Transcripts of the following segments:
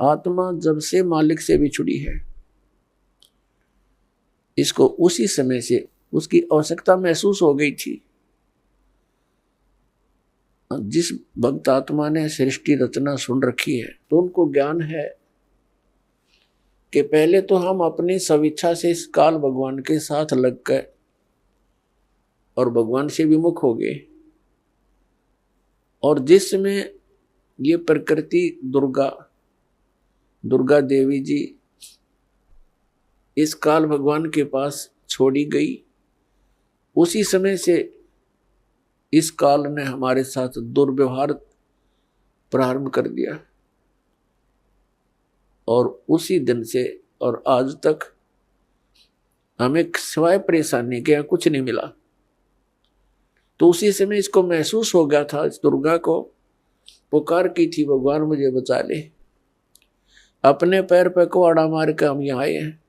आत्मा जब से मालिक से बिछुड़ी है, इसको उसी समय से उसकी आवश्यकता महसूस हो गई थी। जिस भक्त आत्मा ने सृष्टि रचना सुन रखी है तो उनको ज्ञान है कि पहले तो हम अपनी स्वेच्छा से इस काल भगवान के साथ लग गए और भगवान से विमुख हो गए। और जिसमें ये प्रकृति दुर्गा देवी जी इस काल भगवान के पास छोड़ी गई, उसी समय से इस काल ने हमारे साथ दुर्व्यवहार प्रारंभ कर दिया और उसी दिन से और आज तक हमें सिवाय परेशानी के कुछ नहीं मिला। तो उसी समय इसको महसूस हो गया था, इस दुर्गा को पुकार की थी, भगवान मुझे बचा ले। अपने पैर पे कुआड़ा मार के हम यहाँ आए हैं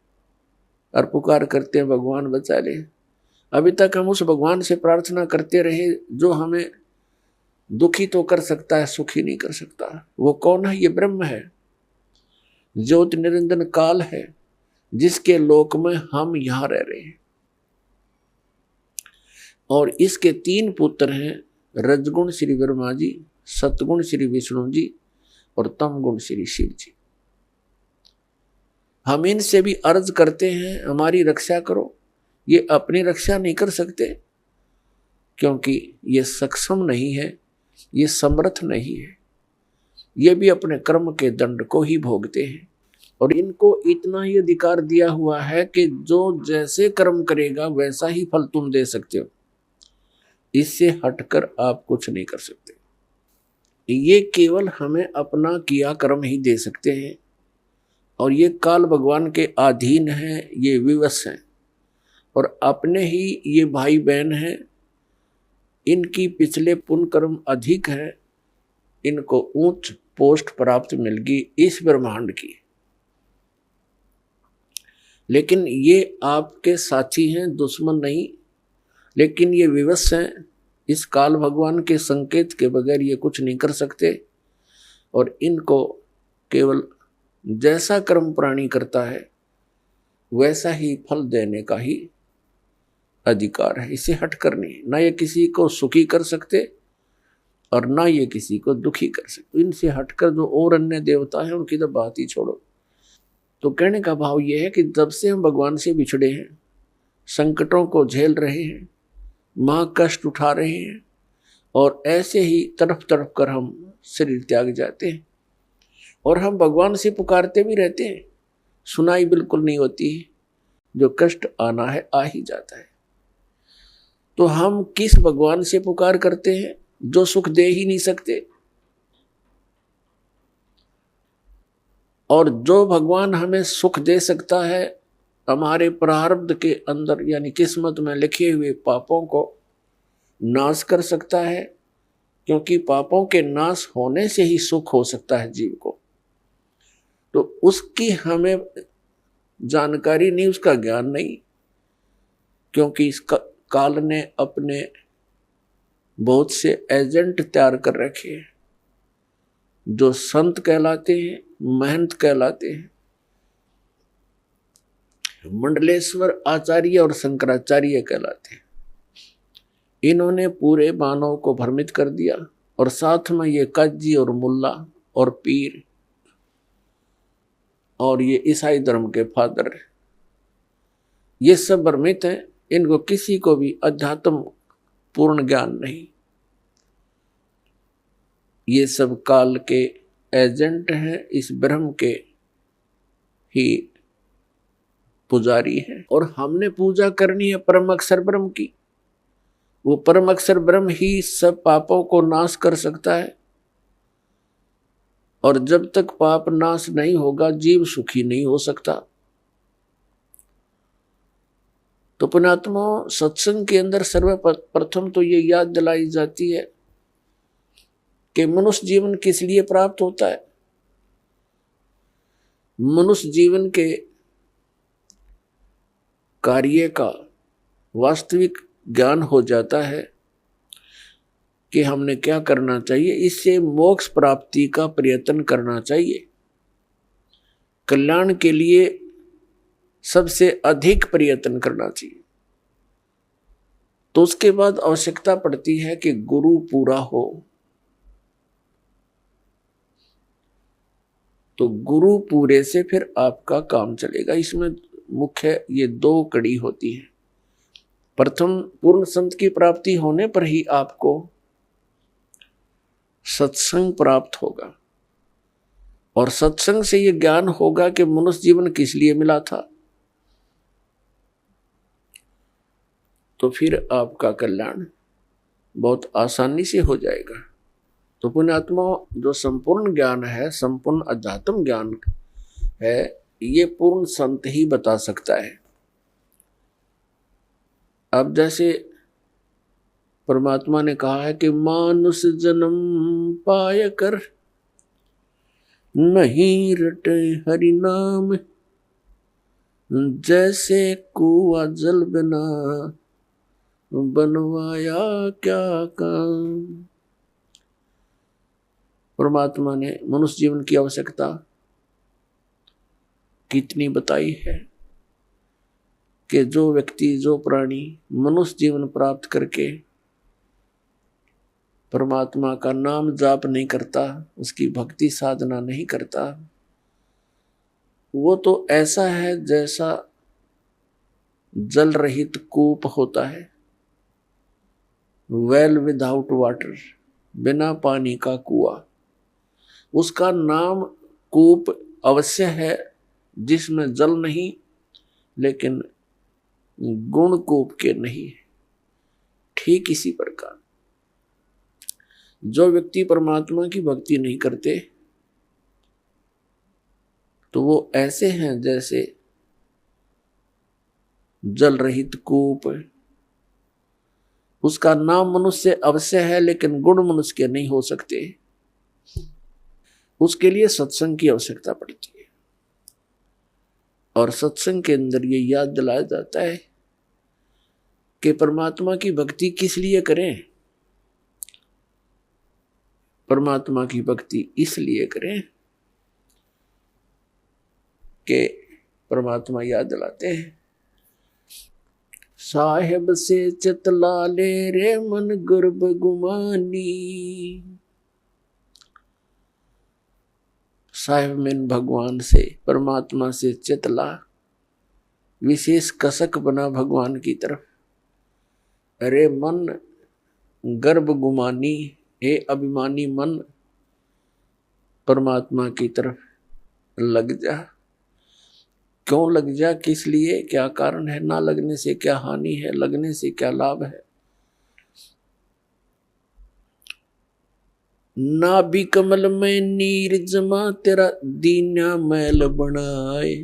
और पुकार करते हैं भगवान बचा ले। अभी तक हम उस भगवान से प्रार्थना करते रहे जो हमें दुखी तो कर सकता है, सुखी नहीं कर सकता। वो कौन है? ये ब्रह्म है, ज्योत निरंजन काल है, जिसके लोक में हम यहाँ रह रहे हैं। और इसके 3 पुत्र हैं, रजगुण श्री ब्रह्मा जी, सतगुण श्री विष्णु जी और तमगुण श्री शिव जी। हम इनसे भी अर्ज करते हैं हमारी रक्षा करो। ये अपनी रक्षा नहीं कर सकते क्योंकि ये सक्षम नहीं है, ये समर्थ नहीं है। ये भी अपने कर्म के दंड को ही भोगते हैं और इनको इतना ही अधिकार दिया हुआ है कि जो जैसे कर्म करेगा वैसा ही फल तुम दे सकते हो, इससे हटकर आप कुछ नहीं कर सकते। ये केवल हमें अपना किया कर्म ही दे सकते हैं और ये काल भगवान के अधीन है, ये विवश हैं और अपने ही ये भाई बहन हैं। इनकी पिछले पुण्य कर्म अधिक है, इनको उच्च पोस्ट प्राप्त मिल गई इस ब्रह्मांड की। लेकिन ये आपके साथी हैं, दुश्मन नहीं। लेकिन ये विवश हैं, इस काल भगवान के संकेत के बगैर ये कुछ नहीं कर सकते और इनको केवल जैसा कर्म प्राणी करता है वैसा ही फल देने का ही अधिकार है। इसे हटकर नहीं, ना ये किसी को सुखी कर सकते और ना ये किसी को दुखी कर सकते। इनसे हटकर जो और अन्य देवता हैं उनकी तो बात ही छोड़ो। तो कहने का भाव ये है कि जब से हम भगवान से बिछड़े हैं, संकटों को झेल रहे हैं, मां कष्ट उठा रहे हैं और ऐसे ही तड़प तड़प कर हम शरीर त्याग जाते हैं और हम भगवान से पुकारते भी रहते हैं, सुनाई बिल्कुल नहीं होती। जो कष्ट आना है आ ही जाता है। तो हम किस भगवान से पुकार करते हैं जो सुख दे ही नहीं सकते, और जो भगवान हमें सुख दे सकता है हमारे प्रारब्ध के अंदर यानी किस्मत में लिखे हुए पापों को नाश कर सकता है, क्योंकि पापों के नाश होने से ही सुख हो सकता है जीव को। तो उसकी हमें जानकारी नहीं, उसका ज्ञान नहीं, क्योंकि इस काल ने अपने बहुत से एजेंट तैयार कर रखे हैं जो संत कहलाते हैं, महंत कहलाते हैं। मंडलेश्वर आचार्य और शंकराचार्य कहलाते हैं। इन्होंने पूरे मानव को भ्रमित कर दिया और साथ में ये काजी और मुल्ला और पीर और ये ईसाई धर्म के फादर, ये सब भ्रमित हैं। इनको किसी को भी अध्यात्म पूर्ण ज्ञान नहीं। ये सब काल के एजेंट हैं, इस ब्रह्म के ही पुजारी हैं और हमने पूजा करनी है परम अक्षर ब्रह्म की। वो परम अक्षर ब्रह्म ही सब पापों को नाश कर सकता है और जब तक पाप नाश नहीं होगा जीव सुखी नहीं हो सकता। तो पुण्यात्मा, सत्संग के अंदर सर्वप्रथम तो ये याद दिलाई जाती है कि मनुष्य जीवन किस लिए प्राप्त होता है। मनुष्य जीवन के कार्य का वास्तविक ज्ञान हो जाता है कि हमने क्या करना चाहिए, इससे मोक्ष प्राप्ति का प्रयत्न करना चाहिए। कल्याण के लिए सबसे अधिक प्रयत्न करना चाहिए। तो उसके बाद आवश्यकता पड़ती है कि गुरु पूरा हो। तो गुरु पूरे से फिर आपका काम चलेगा। इसमें मुख्य ये दो कड़ी होती है। प्रथम, पूर्ण संत की प्राप्ति होने पर ही आपको सत्संग प्राप्त होगा, और सत्संग से ये ज्ञान होगा कि मनुष्य जीवन किस लिए मिला था। तो फिर आपका कल्याण बहुत आसानी से हो जाएगा। तो पुण्यात्मा, जो संपूर्ण ज्ञान है, संपूर्ण अध्यात्म ज्ञान है, ये पूर्ण संत ही बता सकता है। अब जैसे परमात्मा ने कहा है कि मानुष जन्म पाय कर नहीं रटे हरि नाम, जैसे कुआ जल बिना बनवाया क्या काम। परमात्मा ने मनुष्य जीवन की आवश्यकता कितनी बताई है कि जो व्यक्ति, जो प्राणी मनुष्य जीवन प्राप्त करके परमात्मा का नाम जाप नहीं करता, उसकी भक्ति साधना नहीं करता, वो तो ऐसा है जैसा जल रहित कूप होता है, वेल विदाउट वाटर, बिना पानी का कुआं। उसका नाम कूप अवश्य है जिसमें जल नहीं, लेकिन गुण कूप के नहीं। ठीक इसी प्रकार जो व्यक्ति परमात्मा की भक्ति नहीं करते, तो वो ऐसे हैं जैसे जल रहित कूप। उसका नाम मनुष्य अवश्य है, लेकिन गुण मनुष्य के नहीं हो सकते। उसके लिए सत्संग की आवश्यकता पड़ती है, और सत्संग के अंदर ये याद दिलाया जाता है कि परमात्मा की भक्ति किस लिए करें। परमात्मा की भक्ति इसलिए करें कि परमात्मा याद दिलाते हैं, साहेब से चितला ले रे मन गर्भ गुमानी। साहेब में भगवान से, परमात्मा से चितला, विशेष कसक बना भगवान की तरफ। अरे मन गर्भ गुमानी, हे अभिमानी मन, परमात्मा की तरफ लग जा। क्यों लग जा, किस लिए, क्या कारण है? ना लगने से क्या हानि है, लगने से क्या लाभ है? ना भी कमल में नीर जमा, तेरा दीना मैल बनाए।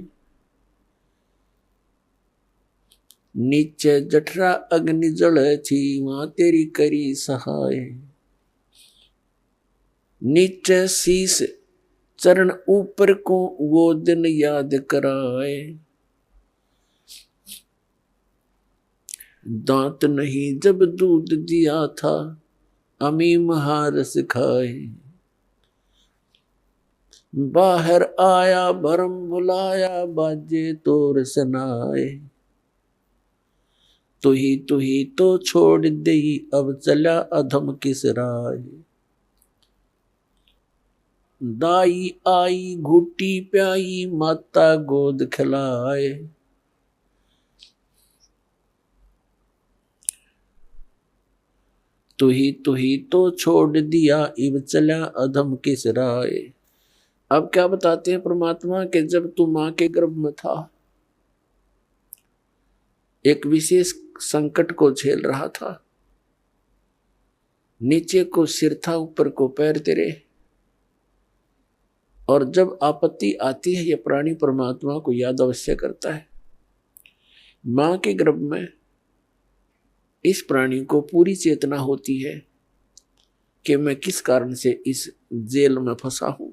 नीचे जठरा अग्नि जल थी, वहां तेरी करी सहाय। नीचे शीस चरण ऊपर को, वो दिन याद कराए। दांत नहीं जब दूध दिया था, अमी महारस खाए। बाहर आया भरम भुलाया, बाजे तोर सनाए। तू ही तो छोड़ दे, अब चला अधम किस राय। दाई आई घुटी प्याई, माता गोद खिलाए। तू ही तो छोड़ दिया, इब चला अधम किस राय। अब क्या बताते हैं परमात्मा के, जब तू मां के गर्भ में था, एक विशेष संकट को झेल रहा था। नीचे को सिर था, ऊपर को पैर तेरे, और जब आपत्ति आती है, यह प्राणी परमात्मा को याद अवश्य करता है। मां के गर्भ में इस प्राणी को पूरी चेतना होती है कि मैं किस कारण से इस जेल में फंसा हूं।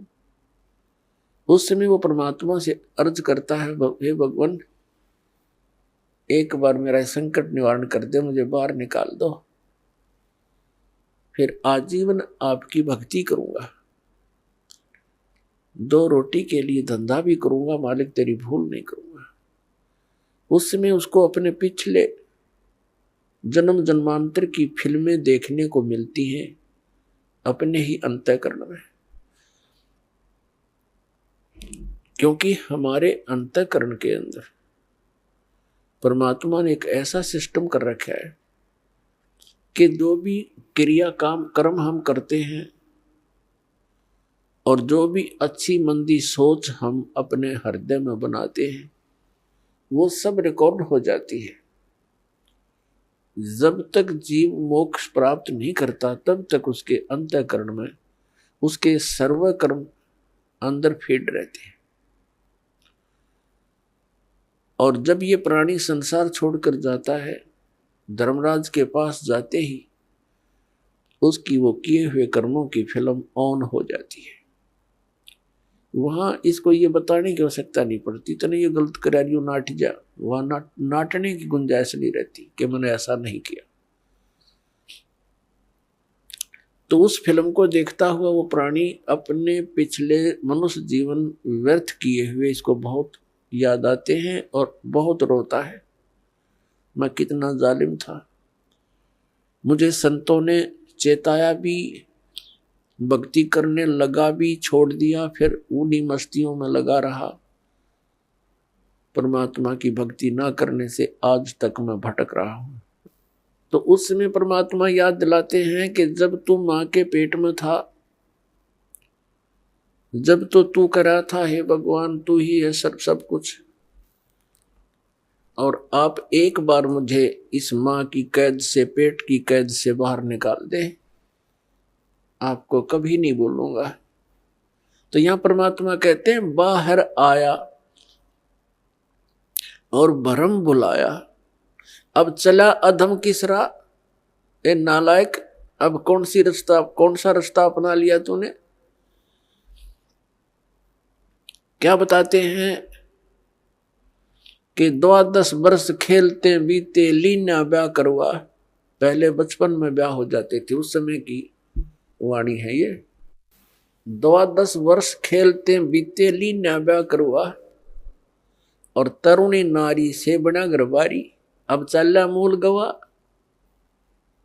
उस समय वो परमात्मा से अर्ज करता है, हे भगवान, एक बार मेरा संकट निवारण कर दे, मुझे बाहर निकाल दो, फिर आजीवन आपकी भक्ति करूंगा। 2 रोटी के लिए धंधा भी करूंगा, मालिक तेरी भूल नहीं करूंगा। उस समय उसको अपने पिछले जन्म जन्मांतर की फिल्में देखने को मिलती हैं अपने ही अंतःकरण में, क्योंकि हमारे अंतःकरण के अंदर परमात्मा ने एक ऐसा सिस्टम कर रखा है कि जो भी क्रिया काम कर्म हम करते हैं और जो भी अच्छी मंदी सोच हम अपने हृदय में बनाते हैं वो सब रिकॉर्ड हो जाती है। जब तक जीव मोक्ष प्राप्त नहीं करता तब तक उसके अंतःकरण में उसके सर्व कर्म अंदर फीड रहते हैं। और जब ये प्राणी संसार छोड़कर जाता है, धर्मराज के पास जाते ही उसकी वो किए हुए कर्मों की फिल्म ऑन हो जाती है। वहां इसको ये बताने की आवश्यकता नहीं पड़ती, तो नहीं ये गलत करा रही हो, नाट जा। वहां नाटने की गुंजाइश नहीं रहती कि मैंने ऐसा नहीं किया। तो उस फिल्म को देखता हुआ वो प्राणी अपने पिछले मनुष्य जीवन व्यर्थ किए हुए इसको बहुत याद आते हैं और बहुत रोता है, मैं कितना जालिम था, मुझे संतों ने चेताया भी, भक्ति करने लगा भी, छोड़ दिया, फिर उन्हीं मस्तियों में लगा रहा। परमात्मा की भक्ति ना करने से आज तक मैं भटक रहा हूं। तो उस समय परमात्मा याद दिलाते हैं कि जब तू मां के पेट में था, जब तो तू करा था, हे भगवान तू ही है सब कुछ, और आप एक बार मुझे इस मां की कैद से, पेट की कैद से बाहर निकाल दे, आपको कभी नहीं बोलूंगा। तो यहां परमात्मा कहते हैं बाहर आया और भरम बुलाया, अब चला अधम किसरा, ए नालायक, अब कौन सा रास्ता अपना लिया तूने। क्या बताते हैं कि 12 वर्ष खेलते बीते, लीना ब्याह करवा। पहले बचपन में ब्याह हो जाते थे, उस समय की वाणी है ये। 12 वर्ष खेलते बीते, लीना ब्याह करवा, और तरुणी नारी से बना गरबारी, अब चला मूल गवा।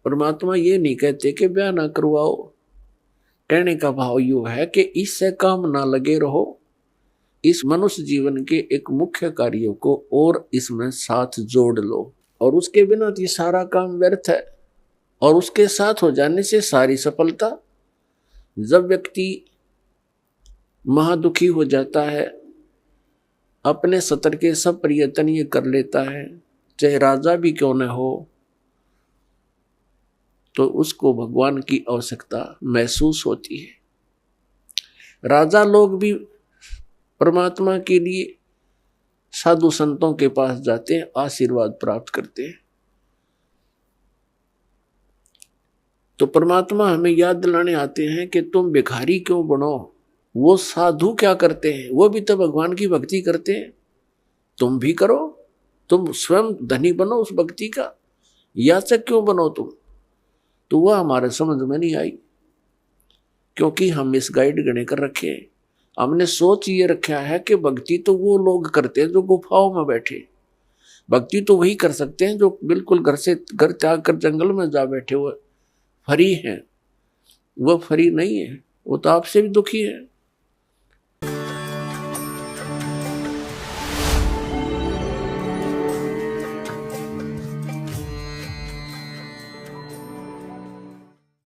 परमात्मा ये नहीं कहते कि ब्याह ना करवाओ, कहने का भाव यू है कि इससे काम ना लगे रहो, इस मनुष्य जीवन के एक मुख्य कार्यों को और इसमें साथ जोड़ लो, और उसके बिना तो ये सारा काम व्यर्थ है, और उसके साथ हो जाने से सारी सफलता। जब व्यक्ति महादुखी हो जाता है, अपने सतर के सब प्रयत्न ये कर लेता है, चाहे राजा भी क्यों न हो, तो उसको भगवान की आवश्यकता महसूस होती है। राजा लोग भी परमात्मा के लिए साधु संतों के पास जाते हैं, आशीर्वाद प्राप्त करते हैं। तो परमात्मा हमें याद दिलाने आते हैं कि तुम भिखारी क्यों बनो, वो साधु क्या करते हैं, वो भी तो भगवान की भक्ति करते हैं, तुम भी करो, तुम स्वयं धनी बनो उस भक्ति का, याचक क्यों बनो तुम। तो वह हमारे समझ में नहीं आई, क्योंकि हम मिसगाइड गणे कर रखे हैं। हमने सोच ये रखा है कि भक्ति तो वो लोग करते हैं जो गुफाओं में बैठे, भक्ति तो वही कर सकते हैं जो बिल्कुल घर त्याग कर जंगल में जा बैठे, वो फरी हैं। वो फरी नहीं है, वो तो आपसे भी दुखी है।